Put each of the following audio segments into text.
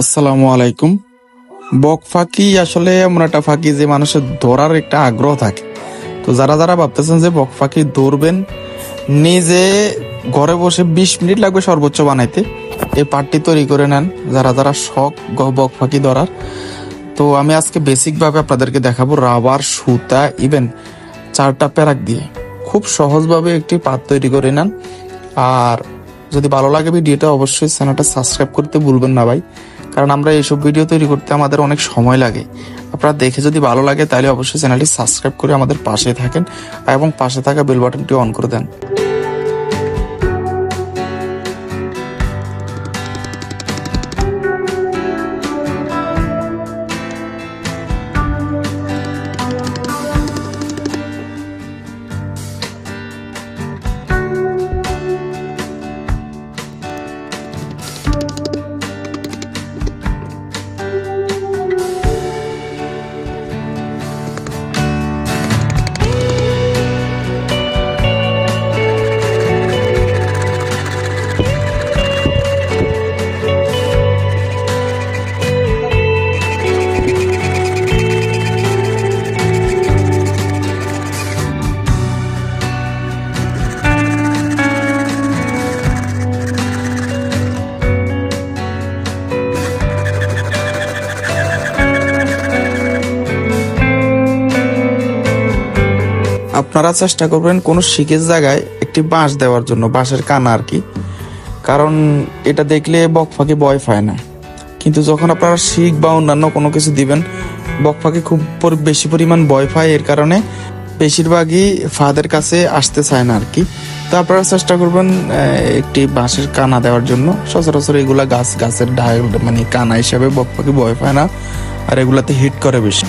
আসসালামু আলাইকুম। বক ফাঁকি আসলে এমন একটা ফাঁকি যে মানুষের ধরার একটা আগ্রহ থাকে। তো যারা যারা ভাবতেছেন যে বক ফাঁকি ধরবেন, নিজে ঘরে বসে 20 মিনিট লাগবে সর্বোচ্চ বানাইতে, এই পার্টটি তৈরি করে নেন যারা যারা শখ বক ফাঁকি ধরার। তো আমি আজকে বেসিক ভাবে আপনাদেরকে দেখাবো রাবার, সুতা, ইভেন 4টা প্যারাক দিয়ে খুব সহজভাবে একটি পাত তৈরি করে নেন। আর যদি ভালো লাগে ভিডিওটা, অবশ্যই চ্যানেলটা সাবস্ক্রাইব করতে ভুলবেন না ভাই, কারণ আমরা এইসব ভিডিও তৈরি করতে আমাদের অনেক সময় লাগে। আপনারা দেখে যদি ভালো লাগে তাহলে অবশ্যই চ্যানেলটি সাবস্ক্রাইব করে আমাদের পাশে থাকেন এবং পাশে থাকা বেল বাটনটি অন করে দেন। আপনারা চেষ্টা করবেন কোনো শিখের জায়গায় একটি বাঁশ দেওয়ার জন্য, বাঁশের কানা আর কি, কারণ এটা দেখলে বক ফাঁকি ভয় পায় না। কিন্তু যখন আপনারা শিখ বা অন্যান্য কোনো কিছু দিবেন, বক ফাঁকি খুব বেশি পরিমাণ ভয় পায়, এর কারণে বেশিরভাগই ফাদের কাছে আসতে চায় না আর কি। তো আপনারা চেষ্টা করবেন একটি বাঁশের কানা দেওয়ার জন্য। সচরাচর এগুলা গাছের ডাল মানে কানা হিসাবে বক পাখি ভয় পায় না, আর এগুলাতে হিট করে বেশি।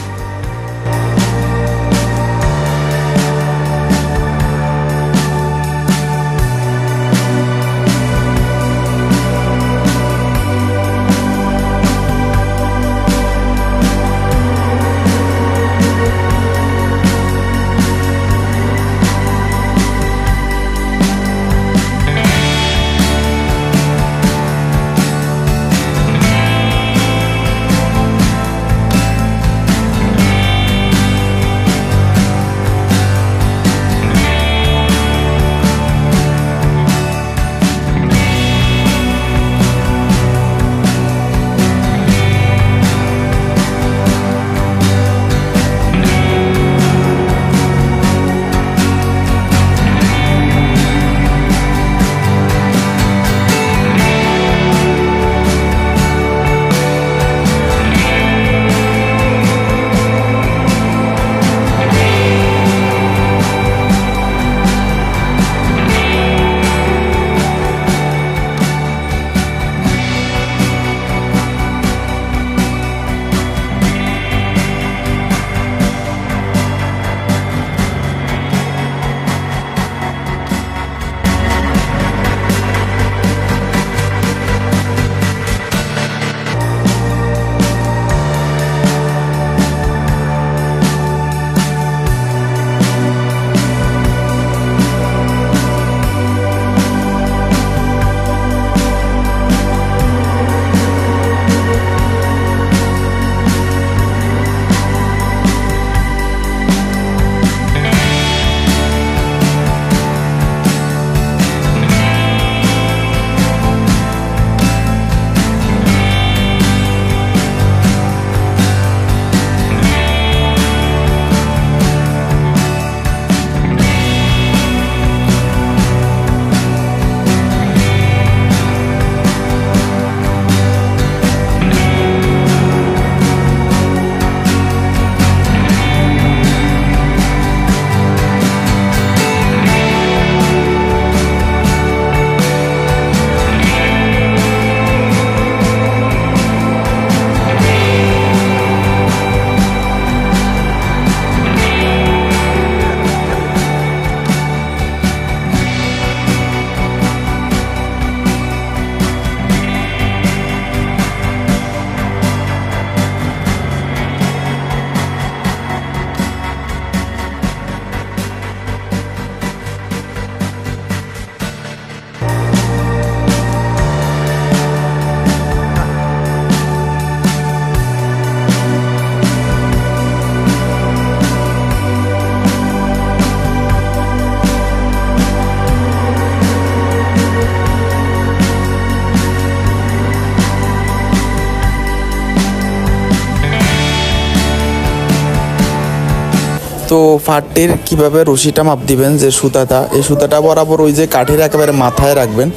তো ফাটটির কিভাবে রশিটা মাপ দিবেন, যে সুতাটা, এই সুতাটা বরাবর ওই যে কাঠির একেবারে মাথায় রাখবেন,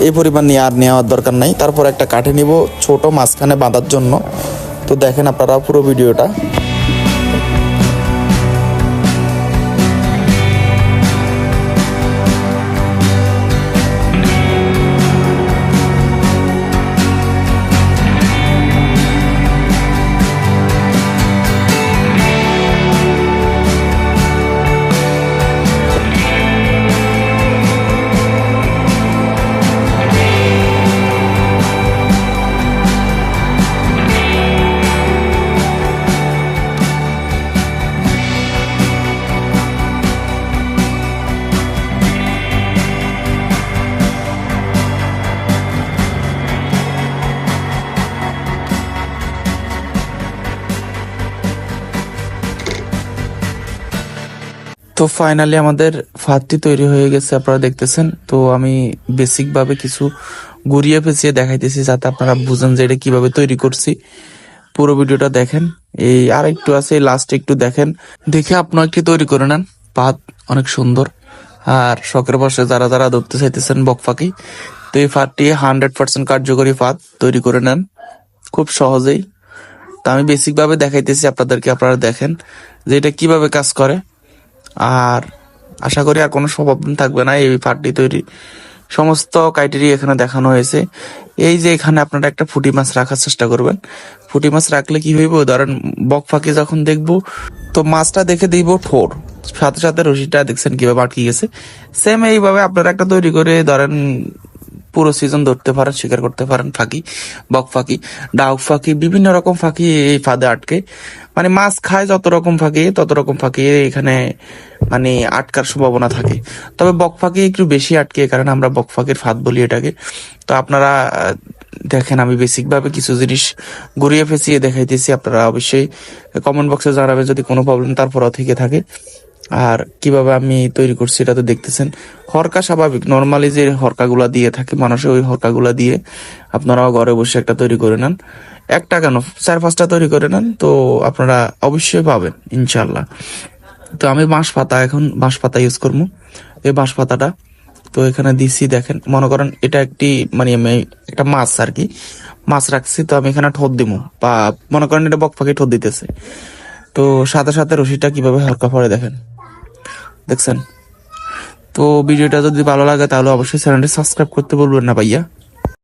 এই পরিমাণ নিয়ে আর নেওয়ার দরকার নাই। তারপর একটা কাঠি নিব ছোট মাঝখানে বাঁধার জন্য। তো দেখেন আপনারা পুরো ভিডিওটা। তো ফাইনালি আমাদের ফাঁদটি তৈরি হয়ে গেছে, আপনারা দেখতেছেন। তো আমি বেসিক ভাবে কিছু ঘুরিয়ে পেঁচিয়ে দেখাইতেছি যাতে আপনারা বুঝেন যে এটা কিভাবে তৈরি করছি। পুরো ভিডিওটা দেখেন, এই আর একটু আছে, লাস্টে একটু দেখেন, দেখে আপনারা একটি তৈরি করে নেন। ফাঁদ অনেক সুন্দর। আর শখের বসে যারা যারা ধরতে চাইতেছেন বকফাকি, তো এই ফাঁদটি 100% কার্যকরী ফাঁদ, তৈরি করে নেন খুব সহজেই। তো আমি বেসিক ভাবে দেখাইতেছি আপনাদেরকে, আপনারা দেখেন যে এটা কিভাবে কাজ করে। আর আশা করি আর কোনো প্রবলেম থাকবে না। এই ফাঁদটি তৈরি সমস্ত ক্রাইটেরিয়া এখানে দেখানো হয়েছে। এই যে এখানে আপনারা একটা পুঁটি মাছ রাখার চেষ্টা করবেন। পুঁটি মাছ রাখলে কি হইব, ধরেন বক ফাঁকি যখন দেখবো তো মাছটা দেখে দিব ঠোর, সাথে সাথে রশিটা দেখছেন কিভাবে আটকে গেছে। সেম এইভাবে আপনারা একটা তৈরি করে ধরেন পুরো সিজন ধরতে পারেন, শিকার করতে পারেন ফাঁকি, বক ফাঁকি, ডাউক ফাঁকি, বিভিন্ন রকম ফাঁকি এই ফাঁদে আটকে। মানে মাছ খায় যত রকম ফাঁকি, তত রকম ফাঁকি এখানে মানে আটকার সম্ভাবনা থাকে। তবে বক ফাঁকি একটু বেশি আটকে, কারণ আমরা বক ফাঁকির ফাঁদ বলি এটাকে। তো আপনারা দেখেন, আমি বেসিক ভাবে কিছু জিনিস ঘুরিয়ে ফেঁচিয়ে দেখাইতেছি। আপনারা অবশ্যই কমেন্ট বক্সে জানাবেন যদি কোনো প্রবলেম তারপরও থেকে থাকে। আর কিভাবে আমি তৈরি করছি এটা তো দেখতেছেন। হরকা স্বাভাবিক, নর্মালি যে হরকাগুলা দিয়ে থাকে মানুষের, ওই হরকাগুলা দিয়ে আপনারাও ঘরে বসে একটা তৈরি করে নেন। একটা কেন 4-5টা তৈরি করে নেন, তো আপনারা অবশ্যই পাবেন ইনশাল্লাহ। তো আমি এখন বাঁশ পাতা ইউজ করবো। এই বাঁশ পাতাটা তো এখানে দিছি, দেখেন মনে করেন এটা একটি মানে আমি একটা মাছ আর কি, মাছ রাখছি। তো আমি এখানে ঠোঁট দিব, বা মনে করেন এটা বক পাখি ঠোঁট দিতেছে। তো সাথে সাথে রশিটা কিভাবে হরকা পড়ে দেখেন, দেখছেন। তো ভিডিওটা যদি ভালো লাগে তাহলে অবশ্যই চ্যানেলটি সাবস্ক্রাইব করতে বলবেন না ভাইয়া।